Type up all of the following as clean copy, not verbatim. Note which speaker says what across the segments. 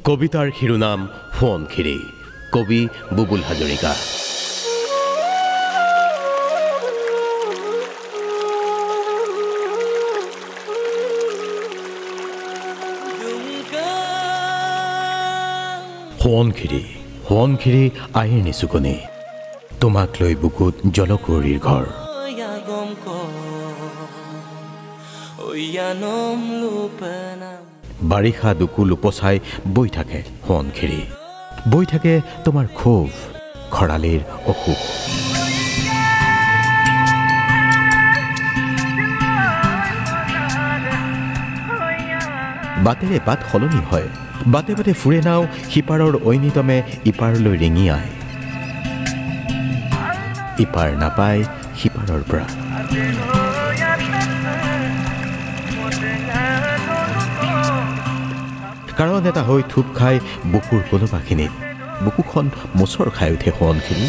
Speaker 1: কবিতাৰ শিৰোনাম সোৱণশিৰি, কবি বুবুল হাজৰিকা। সোৱণশিৰি, সোৱণশিৰি আইৰ নিচুকনি, তোমাক লৈ বুকুত জলকুঁৱৰীৰ ঘৰ। বাৰিষা দুকুল উপচাই বৈ থাকে সোৱণশিৰি, বৈ থাকে তোমাৰ ক্ষোভ, খৰালিৰ অসুখ। বাটেৰে বাট সলনি হয়, বাটে বাটে ফুৰে নাও, সিপাৰৰ ঐনিতমে ইপাৰলৈ ৰিঙি আয়, ইপাৰ নাপায় সিপাৰৰ পৰা। কাৰণ এটা হৈ থুপ খাই বুকুৰ কোনোবাখিনিত, বুকুখন মোচৰ খাই উঠে সোৱণশিৰি।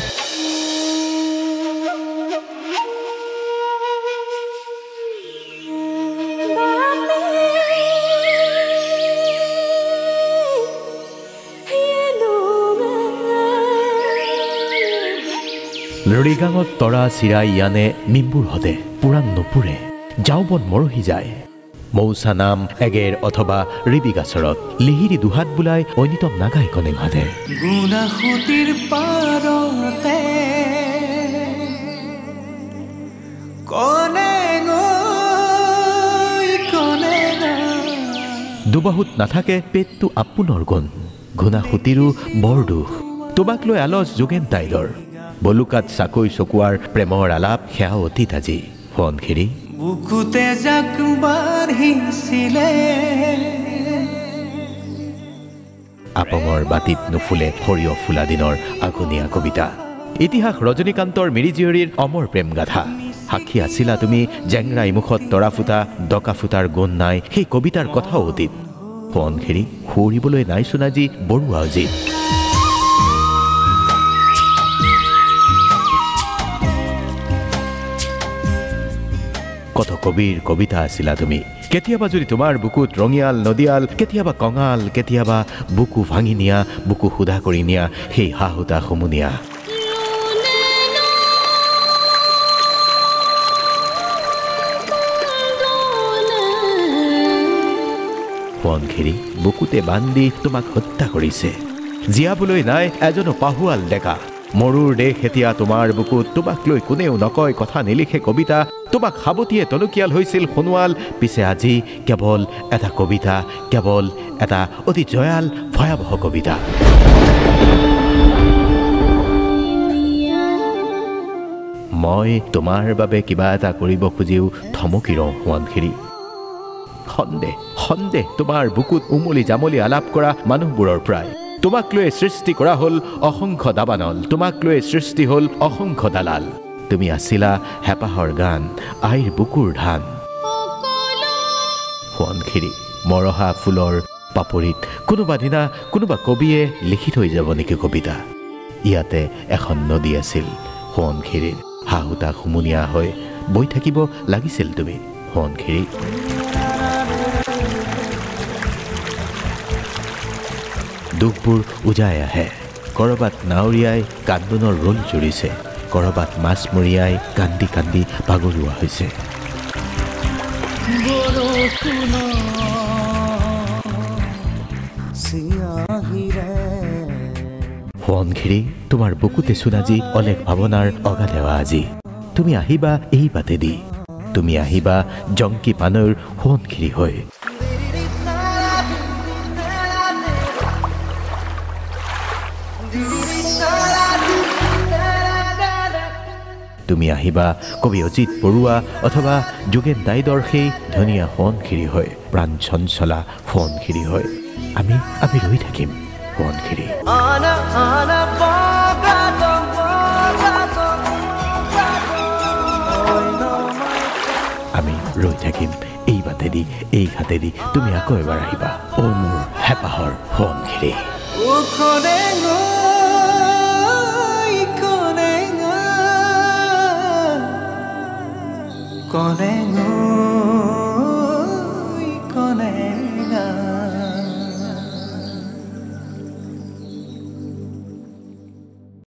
Speaker 1: লৰিগাঙত তৰা চিৰাই ইয়ানে মিম্বুৰ হদে, পুৰাণ নুপুৰে, যাওবন মৰহি যায়। মৌচা নাম এগেৰ অথবা ৰিবি গাছৰত, লিহিৰি দুহাত বোলাই ঐনিতম নাগাই কনে ঘাদে।
Speaker 2: গুণাসুতিৰ পাৰতে কনে গৈ কনে
Speaker 1: দুবাহুত নাথাকে পেটটো আপোনৰ গুণ, ঘুণাসুতিৰো বৰ দুখ, তোমাক লৈ আলচ যোগেন তাইদৰ। বলুকাত চাকৈ চকুৱাৰ প্ৰেমৰ আলাপ, সেয়া অতীত আজি সোৱণশিৰি।
Speaker 2: বুকুতে জাক বাঢ়িছিলে,
Speaker 1: আপঙৰ বাটিত নুফুলে সৰিয়হ ফুলা দিনৰ আঘোণীয়া কবিতা। ইতিহাস ৰজনীকান্তৰ মিৰিজীয়ৰীৰ অমৰ প্ৰেম গাথা। সাক্ষী আছিলা তুমি জেংৰা ইমুখত তৰা ফুটা, ডকা ফুটাৰ গুণ নাই, সেই কবিতাৰ কথাও অতীত। সোৱণশিৰি সুঁৱৰিবলৈ নাইচোন আজি বৰুৱা অজিত। কত কবিৰ কবিতা আছিলা তুমি, কেতিয়াবা যদি তোমাৰ বুকুত ৰঙিয়াল নদীয়াল, কেতিয়াবা কঙাল, কেতিয়াবা বুকু ভাঙি নিয়া, বুকু সুধা কৰি নিয়া সেই হাহুতা সমূনীয়া। সোৱণশিৰি বুকুতে বান্ধি তোমাক হত্যা কৰিছে, জীয়াবলৈ নাই এজনো পাহুৱাল ডেকা। মৰুৰ দেশ এতিয়া তোমাৰ বুকুত, তোমাক লৈ কোনেও নকয় কথা নিলিখে কবিতা। তোমাক সাৱটিয়ে টনকিয়াল হৈছিল সোণোৱাল, পিছে আজি কেৱল এটা কবিতা, কেৱল এটা অতি জয়াল ভয়াৱহ কবিতা। মই তোমাৰ বাবে কিবা এটা কৰিব খুজিও থমকি ৰওঁ সোৱণশিৰি। সন্দেহ সন্দেহ তোমাৰ বুকুত উমলি জামলি আলাপ কৰা মানুহবোৰৰ প্ৰায়। তোমাক লৈ সৃষ্টি কৰা হ'ল অসংখ্য দাবানল, তোমাক লৈ সৃষ্টি হ'ল অসংখ্য দালাল। তুমি আছিলা হেঁপাহৰ গান, আইৰ বুকুৰ ধান। সোৱণশিৰি মৰহা ফুলৰ পাপৰিত কোনোবা দিনা কোনোবা কবিয়ে লিখি থৈ যাব নেকি কবিতা। ইয়াতে এখন নদী আছিল সোৱণশিৰিৰ, হাহুতা সমূনীয়া হৈ বৈ থাকিব লাগিছিল তুমি সোৱণশিৰি। দুখবোৰ উজাই আহে, কৰবাত নাৱৰীয়াই কান্দোনৰ ৰোল জুৰিছে, কৰবাত মাছমৰীয়াই কান্দি কান্দি ভাগৰুৱা হৈছে। সোৱণশিৰি তোমাৰ বুকুতে চোন আজি অলেখ ভাৱনাৰ অগা দেৱা আজি। তুমি আহিবা এই বাটেদি, তুমি আহিবা জংকি পানৈৰ সোৱণশিৰি হৈ। তুমি আহিবা কবি অজিত বৰুৱা অথবা যোগেন দাইদৰ সেই ধুনীয়া সোৱণশিৰি হৈ, প্ৰাণ চঞ্চলা সোৱণশিৰি হৈ। আমি ৰৈ থাকিম সোৱণশিৰি। আমি ৰৈ থাকিম এই বাটেদি, এই ঘাটেদি, তুমি আকৌ এবাৰ আহিবা অ মোৰ হেঁপাহৰ সোৱণশিৰি।
Speaker 2: Con